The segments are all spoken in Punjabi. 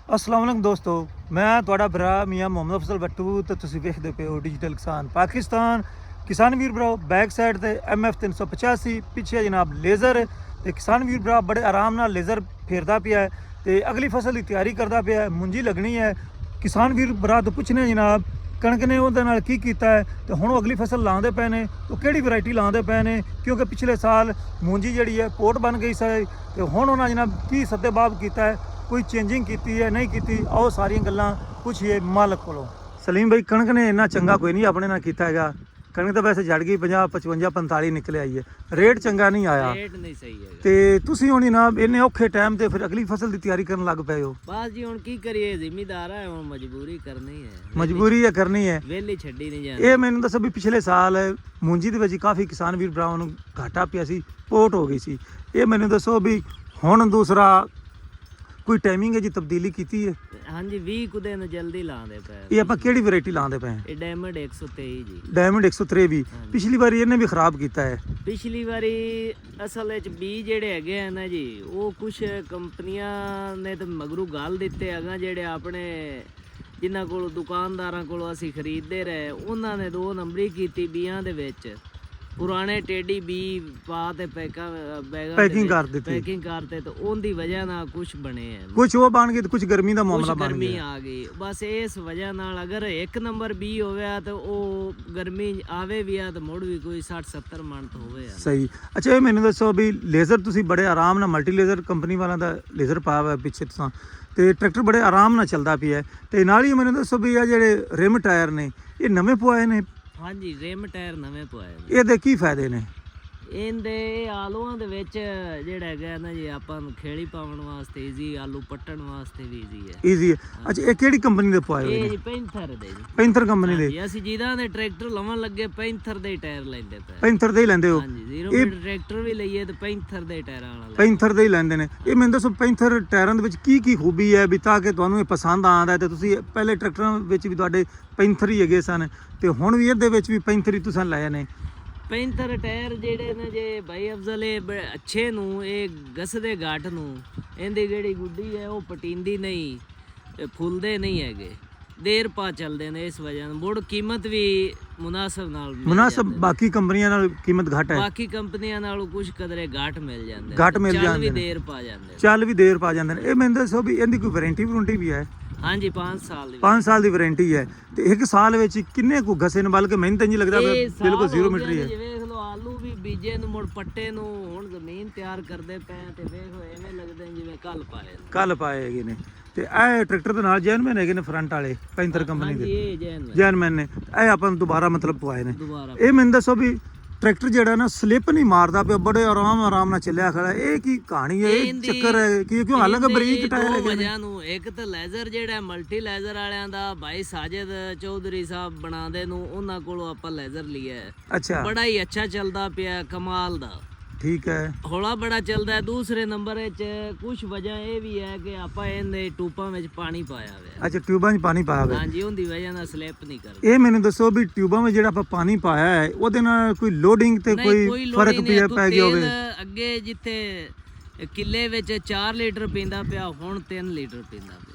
अस्सलाम वालेकुम दोस्तों, मैं ਤੁਹਾਡਾ ਭਰਾ ਮੀਆਂ ਮੁਹੰਮਦ ਅਫਜ਼ਲ ਬੱਟੂ ਤੇ ਤੁਸੀਂ ਵੇਖਦੇ ਪਏ ਹੋ ਡਿਜੀਟਲ ਕਿਸਾਨ ਪਾਕਿਸਤਾਨ। ਕਿਸਾਨ ਵੀਰ ਭਰਾ ਬੈਕ ਸਾਈਡ ਤੇ MF 385 ਪਿੱਛੇ ਜਨਾਬ ਲੇਜ਼ਰ ਤੇ ਕਿਸਾਨ ਵੀਰ ਭਰਾ ਬੜੇ ਆਰਾਮ ਨਾਲ ਲੇਜ਼ਰ ਫੇਰਦਾ ਪਿਆ ਹੈ ਤੇ ਅਗਲੀ ਫਸਲ ਦੀ ਤਿਆਰੀ ਕਰਦਾ ਪਿਆ ਹੈ। ਮੁੰਜੀ ਲੱਗਣੀ ਹੈ। ਕਿਸਾਨ ਵੀਰ ਭਰਾ ਤੋਂ ਪੁੱਛਨੇ ਜਨਾਬ ਕਣਕ ਨੇ ਉਹਦੇ ਨਾਲ ਕੀ ਕੀਤਾ ਹੈ ਤੇ ਹੁਣ ਉਹ ਅਗਲੀ ਫਸਲ ਲਾਉਂਦੇ ਪਏ ਨੇ, ਉਹ ਕਿਹੜੀ ਵੈਰਾਈਟੀ ਲਾਉਂਦੇ ਪਏ ਨੇ, ਕਿਉਂਕਿ ਪਿਛਲੇ ਸਾਲ ਮੂੰਜੀ ਜਿਹੜੀ ਹੈ ਪੋਟ ਬਣ ਗਈ ਸੀ ਤੇ ਹੁਣ ਉਹਨਾਂ ਜਨਾਬ ਕੀ ਸੱਦੇਬਾਬ ਕੀਤਾ ਹੈ, ਕੋਈ ਚੇਂਜਿੰਗ ਕੀਤੀ ਹੈ ਨਹੀਂ ਕੀਤੀ। ਆਓ ਸਾਰੀਆਂ ਗੱਲਾਂ ਪੁੱਛੀਏ ਮਾਲਕ ਕੋਲੋਂ। ਸਲੀਮ ਭਾਈ, ਕਣਕ ਨੇ ਇੰਨਾ ਚੰਗਾ ਕੋਈ ਨਹੀਂ ਆਪਣੇ ਨਾਲ ਕੀਤਾ ਹੈਗਾ। ਕਣਕ ਤਾਂ ਵੈਸੇ ਜੜ ਗਈ 50 55 45 ਨਿਕਲੇ ਆਈ ਹੈ, ਰੇਟ ਚੰਗਾ ਨਹੀਂ ਆਇਆ। ਰੇਟ ਨਹੀਂ ਸਹੀ ਹੈ ਤੇ ਤੁਸੀਂ ਹੁਣ ਜਨਾਬ ਇੰਨੇ ਔਖੇ ਟਾਈਮ ਤੇ ਫਿਰ ਅਗਲੀ ਫਸਲ ਦੀ ਤਿਆਰੀ ਕਰਨ ਲੱਗ ਪਏ ਹੋ। ਬਸ ਜੀ ਹੁਣ ਕੀ ਕਰੀਏ, ਜ਼ਿਮੀਦਾਰ ਹੈ, ਹੁਣ ਮਜਬੂਰੀ ਕਰਨੀ ਹੈ। ਮਜਬੂਰੀ ਹੈ ਕਰਨੀ ਹੈ, ਵੇਲੀ ਛੱਡੀ ਨਹੀਂ ਜਾਂਦੀ। ਇਹ ਮੈਨੂੰ ਦੱਸੋ ਵੀ ਪਿਛਲੇ ਸਾਲ ਮੂੰਜੀ ਦੇ ਵਿੱਚ ਕਾਫੀ ਕਿਸਾਨ ਵੀਰ ਭਰਾਵਾਂ ਨੂੰ ਘਾਟਾ ਪਿਆ ਸੀ, ਪੋਟ ਹੋ ਗਈ ਸੀ। ਇਹ ਮੈਨੂੰ ਦੱਸੋ ਵੀ ਹੁਣ ਦੂਸਰਾ ਕੋਈ ਟਾਈਮਿੰਗ ਹੈ ਜੀ ਤਬਦੀਲੀ ਕੀਤੀ ਹੈ? ਹਾਂਜੀ 20 ਕੁ ਦਿਨ ਜਲਦੀ ਲਾਉਂਦੇ ਪਏ। ਇਹ ਆਪਾਂ ਕਿਹੜੀ ਵੈਰਾਈਟੀ ਲਾਉਂਦੇ ਪਏ? ਇਹ ਡਾਇਮੰਡ 123 ਜੀ। ਡਾਇਮੰਡ 123। ਪਿਛਲੀ ਵਾਰੀ ਇਹਨੇ ਵੀ ਖਰਾਬ ਕੀਤਾ ਹੈ। ਪਿਛਲੀ ਵਾਰੀ ਅਸਲ ਵਿੱਚ ਬੀ ਜਿਹੜੇ ਹੈਗੇ ਆ ਨਾ ਜੀ, ਉਹ ਕੁਝ ਕੰਪਨੀਆਂ ਨੇ ਤਾਂ ਮਗਰੂ ਗਾਲ ਦਿੱਤੇ ਹੈਗਾ, ਜਿਹੜੇ ਆਪਣੇ ਜਿਨ੍ਹਾਂ ਕੋਲ ਦੁਕਾਨਦਾਰਾਂ ਕੋਲੋਂ ਅਸੀਂ ਖਰੀਦਦੇ ਰਹੇ, ਉਹਨਾਂ ਨੇ 2 ਨੰਬਰੀ ਕੀਤੀ ਬੀਆਂ ਦੇ ਵਿੱਚ। ਪੁਰਾਣੇ ਟੇਡੀ ਬੀ ਪਾ ਤੇ ਪੈਕਿੰਗ ਕਰਤੇ ਤੇ ਉਹਦੀ ਵਜ੍ਹਾ ਨਾਲ ਕੁਝ ਬਣੇ ਆ, ਕੁਝ ਉਹ ਬਣ ਗਏ ਤੇ ਕੁਝ ਗਰਮੀ ਦਾ ਮਾਮਲਾ ਬਣ ਗਰਮੀ ਗਿਆ। ਆ ਗਈ ਬਸ ਇਸ ਵਜ੍ਹਾ ਨਾਲ। ਅਗਰ 1 ਨੰਬਰ ਬੀ ਹੋਵੇ ਤਾਂ ਉਹ ਗਰਮੀ ਆਵੇ ਵੀ ਆ ਤਾਂ ਮੁੜ ਵੀ ਕੋਈ 60-70 ਮਣ ਤੋਂ ਹੋਵੇ ਆ। ਸਹੀ। ਅੱਛਾ, ਇਹ ਮੈਨੂੰ ਦੱਸੋ ਵੀ ਲੇਜ਼ਰ ਤੁਸੀਂ ਬੜੇ ਆਰਾਮ ਨਾਲ ਮਲਟੀ ਲੇਜ਼ਰ ਕੰਪਨੀ ਵਾਲਾ ਦਾ ਲੇਜ਼ਰ ਪਾਇਆ ਹੋਇਆ ਪਿੱਛੇ ਤੁਸੀਂ, ਤੇ ਟਰੈਕਟਰ ਬੜੇ ਆਰਾਮ ਨਾਲ ਚੱਲਦਾ ਪਿਆ ਤੇ ਨਾਲ ਹੀ ਮੈਨੂੰ ਦੱਸੋ ਵੀ ਆ ਜਿਹੜੇ ਰਿਮ ਟਾਇਰ ਨੇ ਇਹ ਨਵੇਂ ਪਵਾਏ ਨੇ? ਹਾਂਜੀ ਰਿਮ ਟਾਇਰ ਨਵੇਂ ਪਵਾਏ ਨੇ। ਇਹਦੇ ਕੀ ਫਾਇਦੇ ਨੇ? ਇਹਦੇ ਆਲੂਆਂ ਦੇ ਵਿੱਚ ਜਿਹੜਾ ਹੈਗਾ ਨਾ ਜੀ, ਆਪਾਂ ਨੂੰ ਖੇੜੀ ਪਾਉਣ ਵਾਸਤੇ ਈਜ਼ੀ, ਆਲੂ ਪੱਟਣ ਵਾਸਤੇ ਵੀ ਈਜ਼ੀ ਹੈ। ਈਜ਼ੀ ਹੈ। ਅੱਛਾ, ਇਹ ਕਿਹੜੀ ਕੰਪਨੀ ਦੇ ਪਵਾਏ ਹੋਏ ਇਹ ਨੇ? ਜੀ ਪੈਂਥਰ ਦੇ ਜੀ। ਪੈਂਥਰ ਕੰਪਨੀ ਦੇ। ਅਸੀਂ ਜਿਹਦਾ ਦੇ ਟਰੈਕਟਰ ਲਵਣ ਲੱਗੇ ਪੈਂਥਰ ਦੇ ਟਾਇਰ ਲੈਂਦੇ ਪਏ। ਪੈਂਥਰ ਦੇ ਹੀ ਲੈਂਦੇ ਹੋ? ਹਾਂਜੀ 0 ਮੀਟਰ ਟਰੈਕਟਰ ਵੀ ਲਈਏ ਤੇ ਪੈਂਥਰ ਦੇ ਟਾਇਰਾਂ ਵਾਲਾ। ਪੈਂਥਰ ਦੇ ਹੀ ਲੈਂਦੇ ਨੇ। ਇਹ ਮੈਨੂੰ ਦੱਸੋ ਪੈਂਥਰ ਟਾਇਰਾਂ ਦੇ ਵਿੱਚ ਕੀ ਕੀ ਖੂਬੀ ਹੈ ਵੀ ਤਾਂ ਕਿ ਤੁਹਾਨੂੰ ਇਹ ਪਸੰਦ ਆਉਂਦਾ ਤੇ ਤੁਸੀਂ ਪਹਿਲੇ ਟਰੈਕਟਰਾਂ ਵਿੱਚ ਵੀ ਤੁਹਾਡੇ ਪੈਂਥਰ ਹੀ ਹੈਗੇ ਸਨ ਤੇ ਹੁਣ ਵੀ ਇਹਦੇ ਵਿੱਚ ਵੀ ਪੈਂਥਰ ਹੀ ਤੁਸੀਂ ਲਏ ਨੇ? ਪੈਂਥਰ ਟਾਇਰ ਜਿਹੜੇ ਨੇ ਜੇ ਭਾਈ ਅਫਜ਼ਲ ਅੱਛੇ ਨੂੰ ਇਹ ਗਸਦੇ ਘਾਟ ਨੂੰ, ਇਹਦੀ ਜਿਹੜੀ ਗੁੱਡੀ ਹੈ ਉਹ ਪਟੀਂਦੀ ਨਹੀਂ, ਫੁੱਲਦੇ ਨਹੀਂ ਹੈਗੇ, ਦੇਰ ਪਾ ਚੱਲਦੇ ਨੇ। ਇਸ ਵਜ੍ਹਾ ਨਾਲ ਮੁੜ ਕੀਮਤ ਵੀ ਮੁਨਾਸਬ ਬਾਕੀ ਕੰਪਨੀਆਂ ਨਾਲ ਕੀਮਤ ਘੱਟ ਹੈ। ਬਾਕੀ ਕੰਪਨੀਆਂ ਨਾਲੋਂ ਕੁਝ ਕਦਰੇ ਘਾਟ ਮਿਲ ਜਾਂਦੇ, ਚੱਲ ਵੀ ਦੇਰ ਪਾ ਜਾਂਦੇ, ਚੱਲ ਵੀ ਦੇਰ ਪਾ ਜਾਂਦੇ ਨੇ। ਇਹ ਮੈਨੂੰ ਦੱਸੋ ਵੀ ਇਹਦੀ ਕੋਈ ਵਾਰੰਟੀ ਵੀ ਹੈ? ਹਾਂਜੀ 5 ਸਾਲ ਦੀ। 5 ਸਾਲ ਦੀ ਵਾਰੰਟੀ ਹੈ ਤੇ 1 ਸਾਲ ਵਿੱਚ ਕਿੰਨੇ ਕੁ ਘਸੇ ਨੇ? ਬਲਕਿ ਮੈਨੂੰ ਤਾਂ ਨਹੀਂ ਲੱਗਦਾ ਬਿਲਕੁਲ 0 ਮੀਟਰ ਹੀ ਹੈ। ਵੇਖ ਲਓ ਆਲੂ ਵੀ ਬੀਜੇ ਨੂੰ ਮੁੜ ਪੱਟੇ ਨੂੰ ਹੁਣ ਜ਼ਮੀਨ ਤਿਆਰ ਕਰਦੇ ਪਏ ਤੇ ਵੇਖੋ ਐਵੇਂ ਲੱਗਦੇ ਜਿਵੇਂ ਕੱਲ ਪਾਏ ਹੈਗੇ ਨੇ। ਤੇ ਇਹ ਟਰੈਕਟਰ ਦੇ ਨਾਲ ਜੈਨਮੈਨ ਹੈਗੇ ਨੇ ਫਰੰਟ ਵਾਲੇ ਪੈਂਥਰ ਕੰਪਨੀ ਦੇ, ਜੈਨਮੈਨ ਨੇ। ਇਹ ਆਪਾਂ ਨੂੰ ਦੁਬਾਰਾ ਮਤਲਬ ਪਵਾਏ ਨੇ। ਇਹ ਮੈਨੂੰ ਦੱਸੋ ਵੀ ਟਰੈਕਟਰ ਜਿਹੜਾ ਨਾ ਸਲਿੱਪ ਨਹੀਂ ਮਾਰਦਾ ਪਿਆ, ਬੜੇ ਆਰਾਮ ਨਾਲ ਚੱਲਿਆ ਖੜਾ, ਇਹ ਕੀ ਕਹਾਣੀ ਹੈ? ਇਹ ਚੱਕਰ ਹੈ ਕਿ ਕਿਉਂ? ਹਾਲਾਂਕਿ ਬਰੀਕ ਟਾਇਰ ਹੈਗੇ ਨੇ। ਇੱਕ ਤਾਂ ਲੈਜ਼ਰ ਜਿਹੜਾ ਮਲਟੀ ਲੈਜ਼ਰ ਵਾਲਿਆਂ ਦਾ ਭਾਈ ਸਾਜਿਦ ਚੌਧਰੀ ਸਾਹਿਬ ਬਣਾਉਂਦੇ ਨੂੰ, ਉਹਨਾਂ ਕੋਲੋਂ ਆਪਾਂ ਲੈਜ਼ਰ ਲਿਆ। ਅੱਛਾ, ਬੜਾ ਹੀ ਅੱਛਾ ਚੱਲਦਾ ਪਿਆ, ਕਮਾਲ ਦਾ। ਠੀਕ ਹੈ, ਹੌਲਾ ਬੜਾ ਚੱਲਦਾ ਹੈ। ਦੂਸਰੇ ਨੰਬਰ ਵਿੱਚ ਕੁਝ ਵਜ੍ਹਾ ਇਹ ਵੀ ਹੈ ਕਿ ਆਪਾਂ ਇਹਦੇ ਟਿਊਬਾਂ ਵਿੱਚ ਪਾਣੀ ਪਾਇਆ ਹੋਇਆ। ਅੱਛਾ, ਟਿਊਬਾਂ 'ਚ ਪਾਣੀ ਪਾਇਆ ਹੋਇਆ। ਹਾਂਜੀ, ਉਹਦੀ ਵਜ੍ਹਾ ਨਾਲ ਸਲਿੱਪ ਨਹੀਂ ਕਰਦਾ। ਇਹ ਮੈਨੂੰ ਦੱਸੋ ਵੀ ਟਿਊਬਾਂ ਵਿੱਚ ਜਿਹੜਾ ਆਪਾਂ ਪਾਣੀ ਪਾਇਆ ਹੈ ਉਹਦੇ ਨਾਲ ਕੋਈ ਲੋਡਿੰਗ ਤੇ ਕੋਈ ਫਰਕ ਪੈ ਗਿਆ ਹੋਵੇ? ਅੱਗੇ ਜਿੱਥੇ ਕਿੱਲੇ ਵਿੱਚ 4 ਲੀਟਰ ਪੀਂਦਾ ਪਿਆ, ਹੁਣ 3 ਲੀਟਰ ਪੀਂਦਾ ਪਿਆ।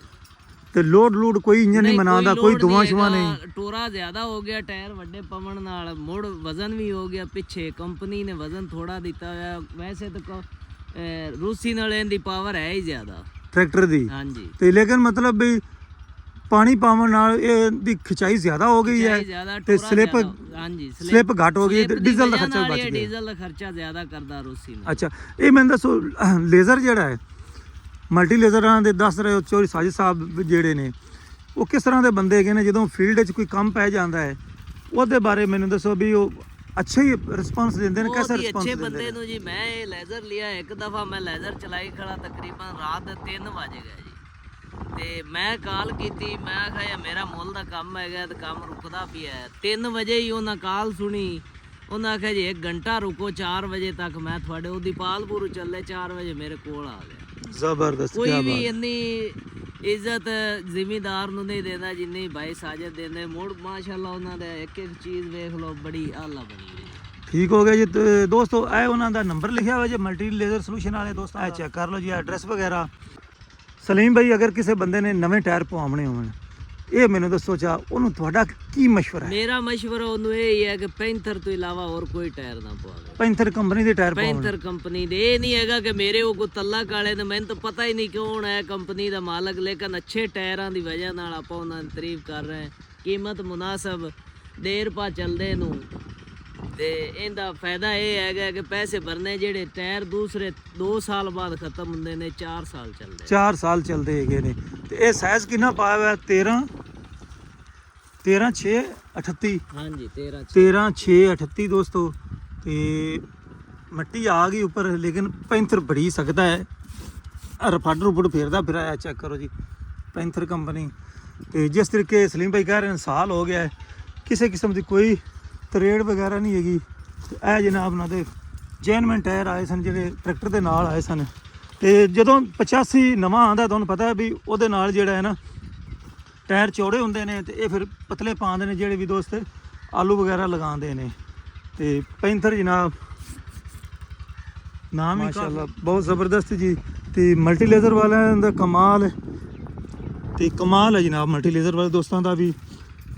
ਤੇ ਲੋਡ ਕੋਈ ਇੰਜਨ ਨਹੀਂ ਮਨਾਉਂਦਾ, ਕੋਈ ਧੂਆਂ ਸ਼ੂਆਂ ਨਹੀਂ? ਟੋਰਾ ਜ਼ਿਆਦਾ ਹੋ ਗਿਆ, ਟਾਇਰ ਵੱਡੇ ਪਵਣ ਨਾਲ ਮੁੜ ਵਜ਼ਨ ਵੀ ਹੋ ਗਿਆ ਪਿੱਛੇ। ਕੰਪਨੀ ਨੇ ਵਜ਼ਨ ਥੋੜਾ ਦਿੱਤਾ ਹੋਇਆ, ਵੈਸੇ ਤਾਂ ਰੂਸੀ ਨਾਲ ਇਹਦੀ ਪਾਵਰ ਹੈ ਹੀ ਜ਼ਿਆਦਾ ਟਰੈਕਟਰ ਦੀ। ਹਾਂਜੀ, ਤੇ ਲੇਕਿਨ ਮਤਲਬ ਵੀ ਪਾਣੀ ਪਾਵਣ ਨਾਲ ਇਹਦੀ ਖਿਚਾਈ ਜ਼ਿਆਦਾ ਹੋ ਗਈ ਹੈ ਤੇ ਸਲਿੱਪ ਘੱਟ ਹੋ ਗਈ ਤੇ ਡੀਜ਼ਲ ਦਾ ਖਰਚਾ ਬਚ ਗਿਆ। ਡੀਜ਼ਲ ਦਾ ਖਰਚਾ ਜ਼ਿਆਦਾ ਕਰਦਾ ਰੂਸੀ ਨਾਲ। ਅੱਛਾ, ਇਹ ਮੈਨੂੰ ਦੱਸੋ ਲੇਜ਼ਰ ਜਿਹੜਾ ਹੈ ਮਲਟੀ ਲੇਜ਼ਰਾਂ ਦੇ ਦੱਸ ਰਹੇ ਹੋ ਚੌਧਰੀ ਸਾਜਿਦ ਸਾਹਿਬ ਜਿਹੜੇ ਨੇ, ਉਹ ਕਿਸ ਤਰ੍ਹਾਂ ਦੇ ਬੰਦੇ ਹੈਗੇ ਨੇ? ਜਦੋਂ ਫੀਲਡ 'ਚ ਕੋਈ ਕੰਮ ਪੈ ਜਾਂਦਾ ਹੈ ਉਹਦੇ ਬਾਰੇ ਮੈਨੂੰ ਦੱਸੋ ਵੀ ਉਹ ਅੱਛੇ ਹੀ ਰਿਸਪਾਂਸ ਦਿੰਦੇ ਨੇ? ਕਿਹੜਾ ਰਿਸਪਾਂਸ ਦਿੰਦੇ ਨੇ? ਅੱਛੇ ਬੰਦੇ ਨੂੰ ਜੀ ਮੈਂ ਇਹ ਲੈਜ਼ਰ ਲਿਆ, ਇੱਕ ਦਫਾ ਮੈਂ ਲੈਜ਼ਰ ਚਲਾਈ ਖੜਾ, ਤਕਰੀਬਨ ਰਾਤ ਦੇ 3 ਵਜ ਗਏ ਜੀ। ਤੇ ਮੈਂ ਕਾਲ ਕੀਤੀ, ਮੈਂ ਕਿਹਾ ਮੇਰਾ ਮੁੱਲ ਦਾ ਕੰਮ ਹੈਗਾ ਤੇ ਕੰਮ ਰੁਕਦਾ ਪਿਆ। 3 ਵਜੇ ਹੀ ਉਹਨਾਂ ਕਾਲ ਸੁਣੀ, ਉਹਨਾਂ ਆਖਿਆ ਜੀ 1 ਘੰਟਾ ਰੁਕੋ, 4 ਵਜੇ ਤੱਕ ਮੈਂ ਤੁਹਾਡੇ ਉਹਦੀ ਪਾਲਪੁਰ ਚੱਲੇ, 4 ਵਜੇ ਮੇਰੇ ਕੋਲ ਆ ਗਿਆ। ਜ਼ਬਰਦਸਤ। ਕੋਈ ਵੀ ਇੰਨੀ ਇੱਜ਼ਤ ਜ਼ਿਮੀਦਾਰ ਨੂੰ ਨਹੀਂ ਦਿੰਦਾ ਜਿੰਨੀ ਭਾਈ ਸਾਜਦ ਦਿੰਦੇ। ਮੁੜ ਮਾਸ਼ਾਅੱਲਾ ਉਹਨਾਂ ਦਾ ਇੱਕ ਚੀਜ਼ ਵੇਖ ਲਓ, ਬੜੀ ਆਲਾ ਬਣੀ ਹੋਈ। ਠੀਕ ਹੋ ਗਿਆ ਜੀ ਦੋਸਤੋ। ਇਹ ਉਹਨਾਂ ਦਾ ਨੰਬਰ ਲਿਖਿਆ ਹੋਇਆ ਜੀ ਮਲਟੀ ਲੇਜ਼ਰ ਸੋਲੂਸ਼ਨ ਵਾਲੇ ਦੋਸਤਾਂ, ਇਹ ਚੈੱਕ ਕਰ ਲਓ ਜੀ, ਐਡਰੈਸ ਵਗੈਰਾ ਸਲੀਮ ਭਾਈ ਅਗਰ ਕਿਸੇ ਬੰਦੇ ਨੇ ਨਵੇਂ ਟਾਇਰ ਪਵਾਉਣੇ ਹੋਣ, ਇਹ ਮੈਨੂੰ ਦੱਸੋ ਚਾ ਉਹਨੂੰ ਤੁਹਾਡਾ ਕੀ ਮਸ਼ਵਰਾ ਹੈ? ਮੇਰਾ ਮਸ਼ਵਰਾ ਉਹਨੂੰ ਇਹ ਹੀ ਹੈ ਕਿ ਪੈਂਥਰ ਤੋਂ ਇਲਾਵਾ ਹੋਰ ਕੋਈ ਟਾਇਰ ਨਾ ਪਵਾਵੇ। ਪੈਂਥਰ ਕੰਪਨੀ ਦੇ ਟਾਇਰ ਪਵਾਉਣ। ਪੈਂਥਰ ਕੰਪਨੀ ਦੇ, ਇਹ ਨਹੀਂ ਹੈਗਾ ਕਿ ਮੇਰੇ ਉਹ ਕੋ ਤੱਲਾ ਕਾਲੇ ਨੇ, ਮੈਨੂੰ ਤਾਂ ਪਤਾ ਹੀ ਨਹੀਂ ਕੌਣ ਹੈ ਕੰਪਨੀ ਦਾ ਮਾਲਕ, ਲੇਕਿਨ ਅੱਛੇ ਟਾਇਰਾਂ ਦੀ ਵਜ੍ਹਾ ਨਾਲ ਆਪਾਂ ਉਹਨਾਂ ਦੀ ਤਾਰੀਫ ਕਰ ਰਹੇ ਹਾਂ। ਕੀਮਤ ਮੁਨਾਸਬ, ਦੇਰ ਪਾ ਚੱਲਦੇ ਨੂੰ, ਤੇ ਇਹਦਾ ਫਾਇਦਾ ਇਹ ਹੈਗਾ ਕਿ ਪੈਸੇ ਭਰਨੇ, ਜਿਹੜੇ ਟਾਇਰ ਦੂਸਰੇ 2 ਸਾਲ ਬਾਅਦ ਖਤਮ ਹੁੰਦੇ ਨੇ, 4 ਸਾਲ ਚੱਲਦੇ। 4 ਸਾਲ ਚੱਲਦੇ ਹੈਗੇ ਨੇ। ਤੇ ਇਹ ਸਾਈਜ਼ ਕਿੰਨਾ ਪਾਇਆ ਹੋਇਆ? 13 6 38। ਹਾਂਜੀ 13 6 38 ਦੋਸਤੋ। ਤੇ ਮਿੱਟੀ ਆ ਗਈ ਉੱਪਰ, ਲੇਕਿਨ ਪੈਂਥਰ ਬੜੀ ਸਕਦਾ ਹੈ। ਰਫੜ ਰੁਪੜ ਫੇਰਦਾ ਫਿਰਾਇਆ, ਚੈੱਕ ਕਰੋ ਜੀ ਪੈਂਥਰ ਕੰਪਨੀ। ਤੇ ਜਿਸ ਤਰੀਕੇ ਸਲੀਮ ਭਾਈ ਕਹਿ ਰਹੇ ਨੇ ਸਾਲ ਹੋ ਗਿਆ ਹੈ, ਕਿਸੇ ਕਿਸਮ ਦੀ ਕੋਈ ਤਰੇੜ ਵਗੈਰਾ ਨਹੀਂ ਹੈਗੀ। ਤੇ ਇਹ ਜਨਾਬ ਉਹਨਾਂ ਦੇ ਜੈਨਮਨ ਟਾਇਰ ਆਏ ਸਨ, ਜਿਹੜੇ ਟਰੈਕਟਰ ਦੇ ਨਾਲ ਆਏ ਸਨ। ਤੇ ਜਦੋਂ 85 ਨਵਾਂ ਆਉਂਦਾ, ਤੁਹਾਨੂੰ ਪਤਾ ਹੈ ਵੀ ਉਹਦੇ ਨਾਲ ਜਿਹੜਾ ਹੈ ਨਾ ਟਾਇਰ ਚੌੜੇ ਹੁੰਦੇ ਨੇ, ਤੇ ਇਹ ਫਿਰ ਪਤਲੇ ਪਾਉਂਦੇ ਨੇ, ਜਿਹੜੇ ਵੀ ਦੋਸਤ ਆਲੂ ਵਗੈਰਾ ਲਗਾਉਂਦੇ ਨੇ। ਤੇ ਪੈਂਥਰ ਜਨਾਬ ਨਾਮ ਹੀ ਮਾਸ਼ਾਅੱਲਾ ਬਹੁਤ ਜ਼ਬਰਦਸਤ ਜੀ। ਤੇ ਮਲਟੀ ਲੇਜ਼ਰ ਵਾਲਿਆਂ ਦਾ ਕਮਾਲ, ਤੇ ਕਮਾਲ ਹੈ ਜਨਾਬ ਮਲਟੀ ਲੇਜ਼ਰ ਵਾਲੇ ਦੋਸਤਾਂ ਦਾ ਵੀ।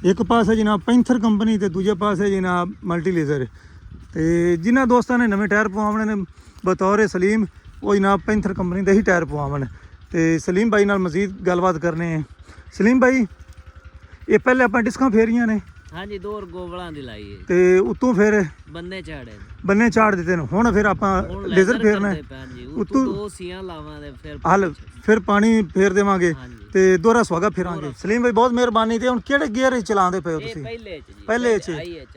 ਇੱਕ ਪਾਸੇ ਜਨਾਬ ਪੈਂਥਰ ਕੰਪਨੀ ਤੇ ਦੂਜੇ ਪਾਸੇ ਜਨਾਬ ਮਲਟੀ ਲੇਜ਼ਰ। ਤੇ ਜਿਨ੍ਹਾਂ ਦੋਸਤਾਂ ਨੇ ਨਵੇਂ ਟਾਇਰ ਪਵਾਉਣੇ ਨੇ ਬਤੌਰ ਸਲੀਮ, ਉਹ ਜਨਾਬ ਪੈਂਥਰ ਕੰਪਨੀ ਦੇ ਹੀ ਟਾਇਰ ਪਵਾਉਣ। ਤੇ ਸਲੀਮ ਭਾਈ ਨਾਲ ਮਜ਼ੀਦ ਗੱਲਬਾਤ ਕਰਨੇ ਹੈ। ਸਲੀਮ ਭਾਈ, ਇਹ ਪਹਿਲੇ ਆਪਾਂ ਡਿਸਕਾਂ ਫੇਰੀਆਂ ਨੇ? ਹਾਂਜੀ 2 ਗੋਵਲਾਂ ਦੀ ਲਾਈ ਹੈ। ਤੇ ਉਤੋਂ ਫਿਰ ਬੰਨੇ ਝਾੜੇ, ਬੰਨੇ ਚਾੜ ਦਿੱਤੇ ਨੇ। ਹੁਣ ਫਿਰ ਆਪਾਂ ਲੇਜ਼ਰ ਫੇਰਨਾ ਹੈ, ਉਤੋਂ 2 ਸੀਆਂ ਲਾਵਾਂਗੇ, ਫਿਰ ਹਲ ਫਿਰ ਪਾਣੀ ਫੇਰ ਦੇਵਾਂਗੇ ਤੇ ਦੋਹਰਾ ਸੁਹਾਗਾ ਫੇਰਾਂਗੇ। ਸਲੀਮ ਭਾਈ ਬਹੁਤ ਮਿਹਰਬਾਨੀ। ਤੇ ਹੁਣ ਕਿਹੜੇ ਗੇਅਰ ਚਲਾਉਂਦੇ ਪਏ ਹੋ ਤੁਸੀਂ? ਪਹਿਲੇ ਚ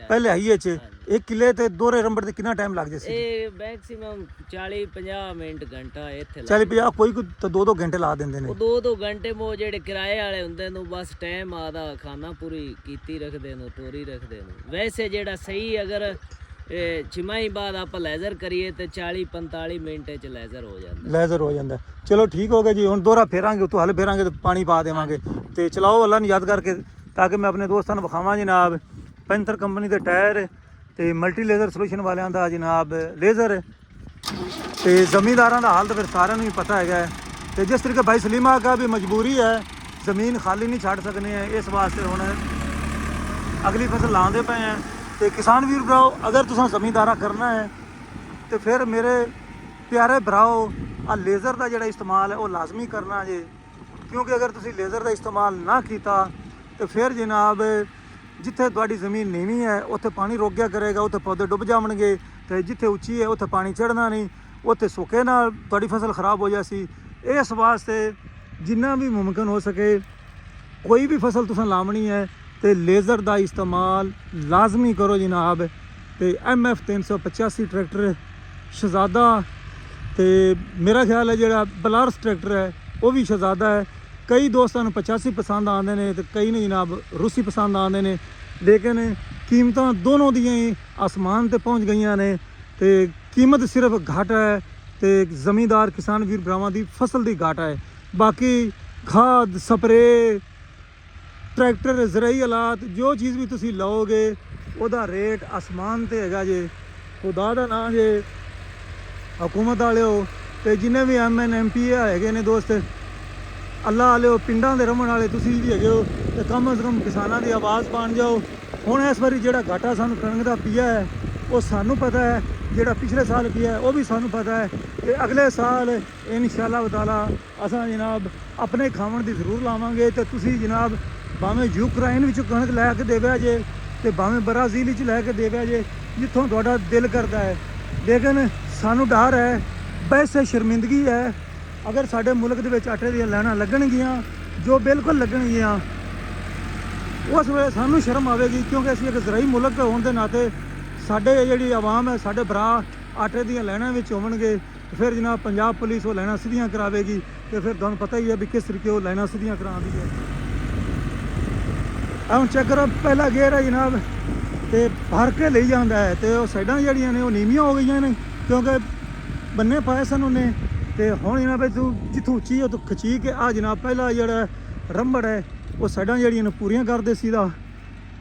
ਪਹਿਲੇ ਹਾਈਏ ਚ। 1 ਕਿੱਲੇ ਤੇ ਦੋਹਰੇ ਰੰਬੜ ਤੇ ਕਿੰਨਾ ਟਾਈਮ ਲੱਗ ਜਾਏ? ਇਹ ਮੈਕਸਿਮਮ 40-50 ਮਿੰਟ ਘੰਟਾ ਇੱਥੇ 40-50 ਕੋਈ ਤਾਂ 2-2 ਘੰਟੇ ਲਾ ਦਿੰਦੇ ਨੇ। ਉਹ 2-2 ਘੰਟੇ ਮੋ ਜਿਹੜੇ ਕਿਰਾਏ ਵਾਲੇ ਹੁੰਦੇ ਨੇ, ਬਸ ਟਾਈਮ ਆਦਾ ਖਾਣਾ ਪੂਰੀ ਕੀਤੀ ਰੱਖਦੇ ਨੇ, ਤੋਰੀ ਰੱਖਦੇ ਨੇ। ਵੈਸੇ ਜਿਹੜਾ ਸਹੀ ਅਗਰ ਛਿਮਾਈ ਬਾਅਦ ਆਪਾਂ ਲੇਜ਼ਰ ਕਰੀਏ ਤੇ 40-45 ਮਿੰਟ ਚ ਲੇਜ਼ਰ ਹੋ ਜਾਂਦਾ। ਚਲੋ ਠੀਕ ਹੋ ਗਿਆ ਜੀ। ਹੁਣ ਦੋਹਰਾ ਫੇਰਾਂਗੇ, ਉਤੋਂ ਹਲ ਫੇਰਾਂਗੇ ਤੇ ਪਾਣੀ ਪਾ ਦੇਵਾਂਗੇ। ਤੇ ਚਲਾਓ ਅੱਲਾ ਨੂੰ ਯਾਦ ਕਰਕੇ, ਤਾਂ ਕਿ ਮੈਂ ਆਪਣੇ ਦੋਸਤਾਂ ਨੂੰ ਵਿਖਾਵਾਂ ਜਨਾਬ ਪੈਂਥਰ ਕੰਪਨੀ ਦੇ ਟਾਇਰ ਤੇ ਮਲਟੀ ਲੇਜ਼ਰ ਸੋਲੂਸ਼ਨ ਵਾਲਿਆਂ ਦਾ ਜਨਾਬ ਲੇਜ਼ਰ। ਤੇ ਜ਼ਮੀਂਦਾਰਾਂ ਦਾ ਹਾਲ ਤਾਂ ਫਿਰ ਸਾਰਿਆਂ ਨੂੰ ਹੀ ਪਤਾ ਹੈਗਾ। ਤੇ ਜਿਸ ਤਰੀਕੇ ਭਾਈ ਸਲੀਮਾ ਕਹਾ ਵੀ ਮਜਬੂਰੀ ਹੈ, ਜ਼ਮੀਨ ਖਾਲੀ ਨਹੀਂ ਛੱਡ ਸਕਨੇ ਹੈ, ਇਸ ਵਾਸਤੇ ਹੁਣ ਅਗਲੀ ਫਸਲ ਲਾਉਂਦੇ ਪਏ हैं। ਤੇ ਕਿਸਾਨ ਵੀਰ ਭਰਾਓ, ਅਗਰ ਤੁਸੀਂ ਜ਼ਮੀਂਦਾਰਾ ਕਰਨਾ ਹੈ ਤੇ ਫਿਰ ਮੇਰੇ ਪਿਆਰੇ ਭਰਾਓ, ਆ ਲੇਜ਼ਰ ਦਾ ਜਿਹੜਾ ਇਸਤੇਮਾਲ ਹੈ ਉਹ ਲਾਜ਼ਮੀ ਕਰਨਾ ਜੇ। ਕਿਉਂਕਿ ਅਗਰ ਤੁਸੀਂ ਲੇਜ਼ਰ ਦਾ ਇਸਤੇਮਾਲ ਨਾ ਕੀਤਾ ਤੇ ਫਿਰ ਜਨਾਬ ਜਿੱਥੇ ਤੁਹਾਡੀ ਜ਼ਮੀਨ ਨੀਵੀਂ ਹੈ ਉੱਥੇ ਪਾਣੀ ਰੁਕ ਗਿਆ ਕਰੇਗਾ, ਉੱਥੇ ਪੌਦੇ ਡੁੱਬ ਜਾਣਗੇ। ਤੇ ਜਿੱਥੇ ਉੱਚੀ ਹੈ ਉੱਥੇ ਪਾਣੀ ਚੜ੍ਹਨਾ ਨਹੀਂ, ਉੱਥੇ ਸੁੱਕੇ ਨਾਲ ਤੁਹਾਡੀ ਫਸਲ ਖਰਾਬ ਹੋ ਜਾਸੀ। ਇਸ ਵਾਸਤੇ ਜਿੰਨਾ ਵੀ ਮੁਮਕਿਨ ਹੋ ਸਕੇ, ਕੋਈ ਵੀ ਫਸਲ ਤੁਸੀਂ ਲਾਉਣੀ ਹੈ ਤੇ ਲੇਜ਼ਰ ਦਾ ਇਸਤੇਮਾਲ ਲਾਜ਼ਮੀ ਕਰੋ ਜਨਾਬ। ਤੇ MF 385 ਟਰੈਕਟਰ ਸ਼ਹਜ਼ਾਦਾ, ਤੇ ਮੇਰਾ ਖਿਆਲ ਹੈ ਜਿਹੜਾ ਬਲਾਰਸ ਟਰੈਕਟਰ ਹੈ ਉਹ ਵੀ ਸ਼ਹਜ਼ਾਦਾ ਹੈ। ਕਈ ਦੋਸਤਾਂ ਨੂੰ 85 ਪਸੰਦ ਆਉਂਦੇ ਨੇ ਤੇ ਕਈ ਨੂੰ ਜਨਾਬ ਰੂਸੀ ਪਸੰਦ ਆਉਂਦੇ ਨੇ, ਲੇਕਿਨ ਕੀਮਤਾਂ ਦੋਨੋਂ ਦੀਆਂ ਹੀ ਆਸਮਾਨ ਤੇ ਪਹੁੰਚ ਗਈਆਂ ਨੇ। ਤੇ ਕੀਮਤ ਸਿਰਫ ਘਾਟ ਹੈ ਤੇ ਜ਼ਮੀਂਦਾਰ ਕਿਸਾਨ ਵੀਰ ਭਰਾਵਾਂ ਦੀ ਫਸਲ ਦੀ ਘਾਟ ਹੈ। ਬਾਕੀ ਖਾਦ, ਸਪਰੇ, ਟਰੈਕਟਰ, ਜ਼ਰਾਈ ਆਲਾਤ, ਜੋ ਚੀਜ਼ ਵੀ ਤੁਸੀਂ ਲਓਗੇ ਉਹਦਾ ਰੇਟ ਆਸਮਾਨ ਤੇ ਹੈਗਾ ਜੇ। ਖੁਦਾ ਦਾ ਨਾਂ ਜੇ ਹਕੂਮਤ ਵਾਲਿਓ, ਤੇ ਜਿੰਨੇ ਵੀ MN MP ਹੈਗੇ ਨੇ ਦੋਸਤ, ਅੱਲਾ ਵਾਲਿਓ, ਪਿੰਡਾਂ ਦੇ ਰਹਿਣ ਵਾਲੇ ਤੁਸੀਂ ਵੀ ਹੈਗੇ ਹੋ, ਤੇ ਕਮ ਅਜ਼ ਕਮ ਕਿਸਾਨਾਂ ਦੀ ਆਵਾਜ਼ ਬਣ ਜਾਓ। ਹੁਣ ਇਸ ਵਾਰੀ ਜਿਹੜਾ ਘਾਟਾ ਸਾਨੂੰ ਕਣਕ ਦਾ ਪਿਆ ਹੈ ਉਹ ਸਾਨੂੰ ਪਤਾ ਹੈ, ਜਿਹੜਾ ਪਿਛਲੇ ਸਾਲ ਪਿਆ ਉਹ ਵੀ ਸਾਨੂੰ ਪਤਾ ਹੈ। ਤੇ ਅਗਲੇ ਸਾਲ ਇਨਸ਼ਾਅੱਲਾ ਤਾਲਾ ਅਸਾਂ ਜਨਾਬ ਆਪਣੇ ਖਾਵਣ ਦੀ ਜ਼ਰੂਰ ਲਾਵਾਂਗੇ। ਤੇ ਤੁਸੀਂ ਜਨਾਬ ਭਾਵੇਂ ਯੂਕਰਾਈਨ ਵਿੱਚ ਕਣਕ ਲੈ ਕੇ ਦੇਵਿਆ ਜੇ ਤੇ ਭਾਵੇਂ ਬਰਾਜ਼ੀਲ ਵਿੱਚ ਲੈ ਕੇ ਦੇਵਿਆ ਜੇ, ਜਿੱਥੋਂ ਤੁਹਾਡਾ ਦਿਲ ਕਰਦਾ ਹੈ। ਲੇਕਿਨ ਸਾਨੂੰ ਡਰ ਹੈ, ਵੈਸੇ ਸ਼ਰਮਿੰਦਗੀ ਹੈ, ਅਗਰ ਸਾਡੇ ਮੁਲਕ ਦੇ ਵਿੱਚ ਆਟੇ ਦੀਆਂ ਲਾਈਨਾਂ ਲੱਗਣਗੀਆਂ, ਜੋ ਬਿਲਕੁਲ ਲੱਗਣਗੀਆਂ, ਉਸ ਵੇਲੇ ਸਾਨੂੰ ਸ਼ਰਮ ਆਵੇਗੀ। ਕਿਉਂਕਿ ਅਸੀਂ ਇੱਕ ਜ਼ਰਾਈ ਮੁਲਕ ਹੋਣ ਦੇ ਨਾਤੇ ਸਾਡੇ ਜਿਹੜੀ ਆਵਾਮ ਹੈ, ਸਾਡੇ ਭਰਾ ਆਟੇ ਦੀਆਂ ਲਾਈਨਾਂ ਵਿੱਚ ਹੋਣਗੇ, ਫਿਰ ਜਨਾਬ ਪੰਜਾਬ ਪੁਲਿਸ ਉਹ ਲਾਈਨਾਂ ਸਿੱਧੀਆਂ ਕਰਾਵੇਗੀ। ਤੇ ਫਿਰ ਤੁਹਾਨੂੰ ਪਤਾ ਹੀ ਹੈ ਵੀ ਕਿਸ ਤਰੀਕੇ ਉਹ ਲਾਈਨਾਂ ਸਿੱਧੀਆਂ ਕਰਾਉਂਦੀ ਹੈ। ਹੁਣ ਚੈੱਕ ਕਰੋ, ਪਹਿਲਾ ਗੇਅਰ ਹੈ ਜਨਾਬ ਤੇ ਭਰ ਕੇ ਲਈ ਜਾਂਦਾ ਹੈ, ਤੇ ਉਹ ਸਾਈਡਾਂ ਜਿਹੜੀਆਂ ਨੇ ਉਹ ਨੀਵੀਆਂ ਹੋ ਗਈਆਂ ਨੇ ਕਿਉਂਕਿ ਬੰਨੇ ਪਾਏ ਸਨ ਉਹਨੇ। ਤੇ ਹੁਣ ਜਨਾਬ ਤੂੰ ਜਿੱਥੋਂ ਉੱਚੀ ਉਹ ਤੋਂ ਖਿੱਚੀ ਕੇ ਆ ਜਨਾਬ ਪਹਿਲਾ ਜਿਹੜਾ ਰੰਬੜ ਹੈ ਉਹ ਸਾਈਡਾਂ ਜਿਹੜੀਆਂ ਨੇ ਪੂਰੀਆਂ ਕਰਦੇ ਸੀ ਦਾ,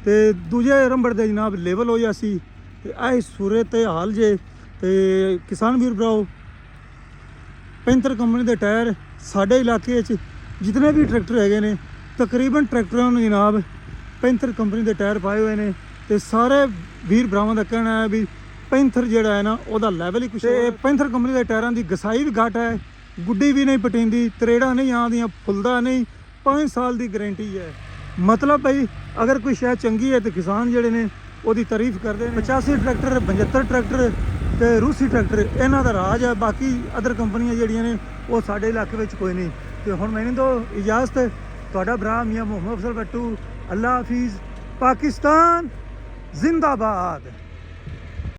ਤੇ ਦੂਜੇ ਰੰਬੜ ਦੇ ਜਨਾਬ ਲੈਵਲ ਹੋ ਜਾ ਸੀ। ਤੇ ਇਹ ਸੂਰਤ ਹਾਲ ਜੇ। ਤੇ ਕਿਸਾਨ ਵੀਰ ਭਰਾਓ, ਪੈਂਥਰ ਕੰਪਨੀ ਦੇ ਟਾਇਰ ਸਾਡੇ ਇਲਾਕੇ 'ਚ ਜਿਤਨੇ ਵੀ ਟਰੈਕਟਰ ਹੈਗੇ ਨੇ ਤਕਰੀਬਨ ਟਰੈਕਟਰਾਂ ਨੂੰ ਜਨਾਬ ਪੈਂਥਰ ਕੰਪਨੀ ਦੇ ਟਾਇਰ ਪਾਏ ਹੋਏ ਨੇ ਤੇ ਸਾਰੇ ਵੀਰ ਭਰਾਵਾਂ ਦਾ ਕਹਿਣਾ ਹੈ ਵੀ ਪੈਂਥਰ ਜਿਹੜਾ ਹੈ ਨਾ ਉਹਦਾ ਲੈਵਲ ਹੀ ਕੁਛ ਤੇ ਪੈਂਥਰ ਕੰਪਨੀ ਦੇ ਟਾਇਰਾਂ ਦੀ ਗਸਾਈ ਵੀ ਘੱਟ ਹੈ, ਗੁੱਡੀ ਵੀ ਨਹੀਂ ਪਟੀਂਦੀ, ਤਰੇੜਾਂ ਨਹੀਂ ਆਉਂਦੀਆਂ, ਫੁੱਲਦਾ ਨਹੀਂ, 5 ਸਾਲ ਦੀ ਗਾਰੰਟੀ ਹੈ। ਮਤਲਬ ਭਾਈ ਅਗਰ ਕੋਈ ਸ਼ੈ ਚੰਗੀ ਹੈ ਤੇ ਕਿਸਾਨ ਜਿਹੜੇ ਨੇ ਉਹਦੀ ਤਾਰੀਫ ਕਰਦੇ ਨੇ। 85 ਟਰੈਕਟਰ, 75 ਟਰੈਕਟਰ ਤੇ ਰੂਸੀ ਟਰੈਕਟਰ ਇਹਨਾਂ ਦਾ ਰਾਜ ਹੈ, ਬਾਕੀ ਅਦਰ ਕੰਪਨੀਆਂ ਜਿਹੜੀਆਂ ਨੇ ਉਹ ਸਾਡੇ ਇਲਾਕੇ ਵਿੱਚ ਕੋਈ ਨਹੀਂ। ਤੇ ਹੁਣ ਮੈਨੂੰ ਦੋ ਇਜਾਜ਼ਤ, ਤੁਹਾਡਾ ਭਰਾ ਮੀਆਂ ਮੁਹੰਮਦ ਅਫਜ਼ਲ ਬੱਟੂ, ਅੱਲਾ ਹਾਫਿਜ਼, ਪਾਕਿਸਤਾਨ ਜ਼ਿੰਦਾਬਾਦ।